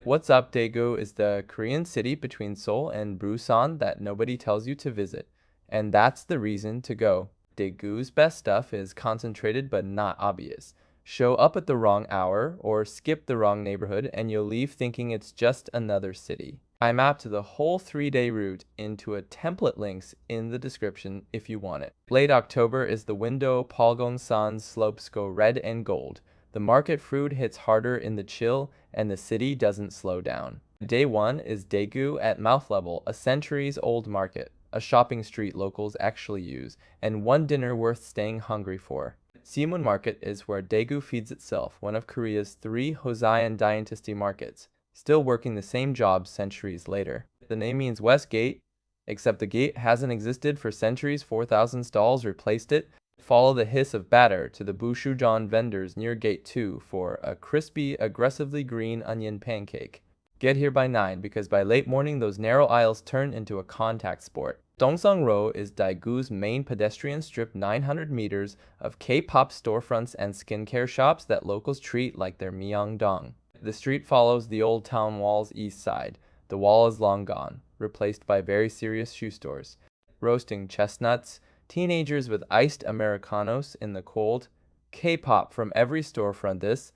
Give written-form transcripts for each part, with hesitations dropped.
What's up, Daegu is the Korean city between Seoul and Busan that nobody tells you to visit. And that's the reason to go. Daegu's best stuff is concentrated but not obvious. Show up at the wrong hour or skip the wrong neighborhood and you'll leave thinking it's just another city. I mapped the whole 3-day route into a template links in the description if you want it. Late October is the window. Palgongsan slopes go red and gold. The market fruit hits harder in the chill, and the city doesn't slow down. Day 1 is Daegu at mouth level, a centuries-old market, a shopping street locals actually use, and one dinner worth staying hungry for. Seomun Market is where Daegu feeds itself, one of Korea's 3 Joseon dynasty markets, still working the same job centuries later. The name means West Gate, except the gate hasn't existed for centuries. 4,000 stalls replaced it. Follow the hiss of batter to the Bushujan vendors near Gate 2 for a crispy, aggressively green onion pancake. Get here by 9 because by late morning those narrow aisles turn into a contact sport. Dongseong-ro is Daegu's main pedestrian strip, 900 meters of K-pop storefronts and skincare shops that locals treat like their Myeongdong. The street follows the old town wall's east side. The wall is long gone, replaced by very serious shoe stores. Roasting chestnuts, teenagers with iced Americanos in the cold, K-pop from every storefront. This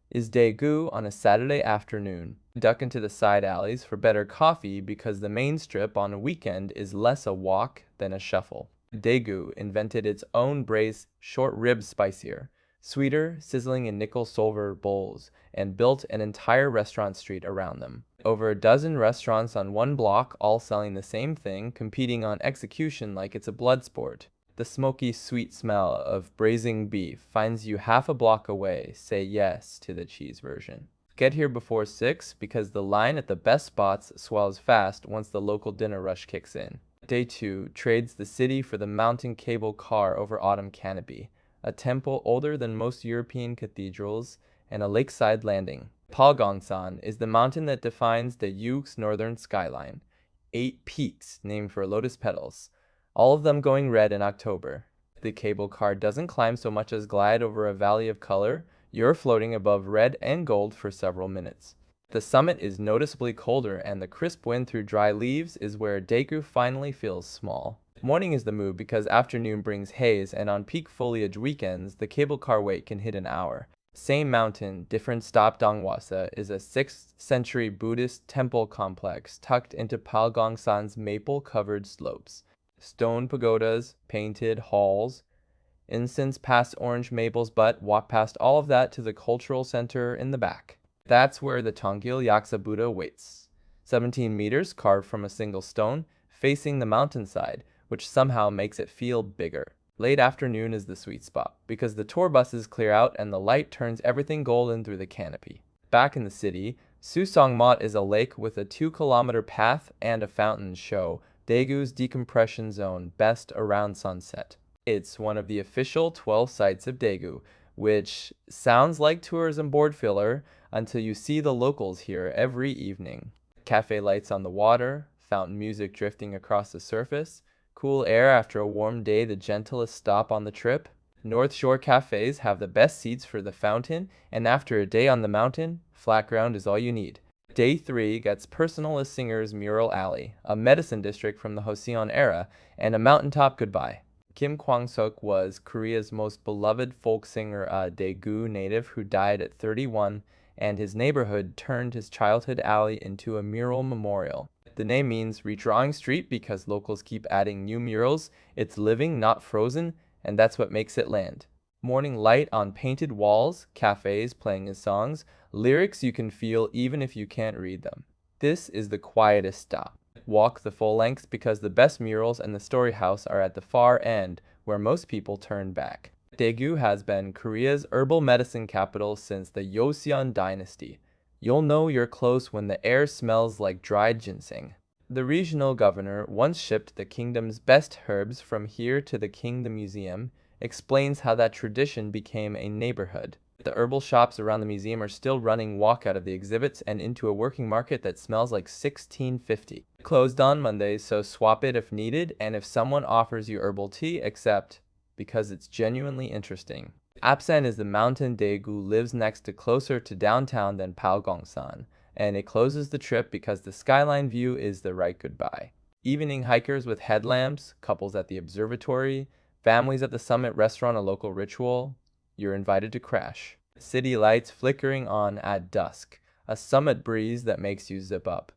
is Daegu on a Saturday afternoon. Duck into the side alleys for better coffee because the main strip on a weekend is less a walk than a shuffle. Daegu invented its own braised short ribs, spicier, sweeter, sizzling in nickel-silver bowls, and built an entire restaurant street around them. Over a dozen restaurants on one block, all selling the same thing, competing on execution like it's a blood sport. The smoky, sweet smell of braising beef finds you half a block away. Say yes to the cheese version. Get here before 6 because the line at the best spots swells fast once the local dinner rush kicks in. Day 2 trades the city for the mountain cable car over autumn canopy, a temple older than most European cathedrals, and a lakeside landing. Palgongsan is the mountain that defines Daegu's northern skyline. 8 peaks named for lotus petals, all of them going red in October. The cable car doesn't climb so much as glide over a valley of color. You're floating above red and gold for several minutes. The summit is noticeably colder, and the crisp wind through dry leaves is where Daegu finally feels small. Morning is the move because afternoon brings haze, and on peak foliage weekends, the cable car wait can hit an hour. Same mountain, different stop. Donghwasa is a 6th century Buddhist temple complex tucked into Palgongsan's maple-covered slopes. Stone pagodas, painted halls, incense past orange maples, but walk past all of that to the cultural center in the back. That's where the Tongil Yaksa Buddha waits. 17 meters carved from a single stone, facing the mountainside, which somehow makes it feel bigger. Late afternoon is the sweet spot, because the tour buses clear out and the light turns everything golden through the canopy. Back in the city, Suseongmot is a lake with a 2-kilometer path and a fountain show Daegu's decompression zone best around sunset. It's one of the official 12 sites of Daegu, which sounds like tourism board filler until you see the locals here every evening. Cafe lights on the water, fountain music drifting across the surface, cool air after a warm day, the gentlest stop on the trip. North Shore cafes have the best seats for the fountain, and after a day on the mountain, flat ground is all you need. Day 3 gets personal as Singer's Mural Alley, a medicine district from the Joseon-era, and a mountaintop goodbye. Kim Kwang-seok was Korea's most beloved folk singer, a Daegu native who died at 31, and his neighborhood turned his childhood alley into a mural memorial. The name means redrawing street because locals keep adding new murals. It's living, not frozen, and that's what makes it land. Morning light on painted walls, cafes playing his songs, lyrics you can feel even if you can't read them. This is the quietest stop. Walk the full length because the best murals and the story house are at the far end where most people turn back. Daegu has been Korea's herbal medicine capital since the Joseon dynasty. You'll know you're close when the air smells like dried ginseng. The regional governor once shipped the kingdom's best herbs from here to the Kingdom Museum, explains how that tradition became a neighborhood. The herbal shops around the museum are still running walk out of the exhibits and into a working market that smells like 1650. Closed on Mondays, so swap it if needed, and if someone offers you herbal tea, accept, because it's genuinely interesting. Apsan is the mountain Daegu lives next to, closer to downtown than Palgongsan. and it closes the trip because the skyline view is the right goodbye. Evening hikers with headlamps, couples at the observatory, families at the summit restaurant, a local ritual, you're invited to crash. City lights flickering on at dusk, a summit breeze that makes you zip up.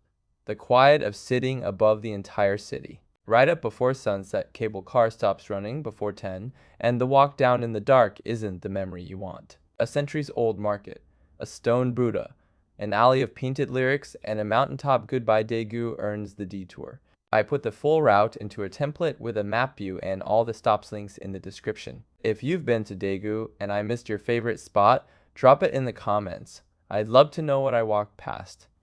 The quiet of sitting above the entire city. Right up before sunset, cable car stops running before 10, and the walk down in the dark isn't the memory you want. A centuries-old market, a stone Buddha, an alley of painted lyrics, and a mountaintop goodbye Daegu earns the detour. I put the full route into a template with a map view and all the stops links in the description. If you've been to Daegu and I missed your favorite spot, drop it in the comments. I'd love to know what I walked past.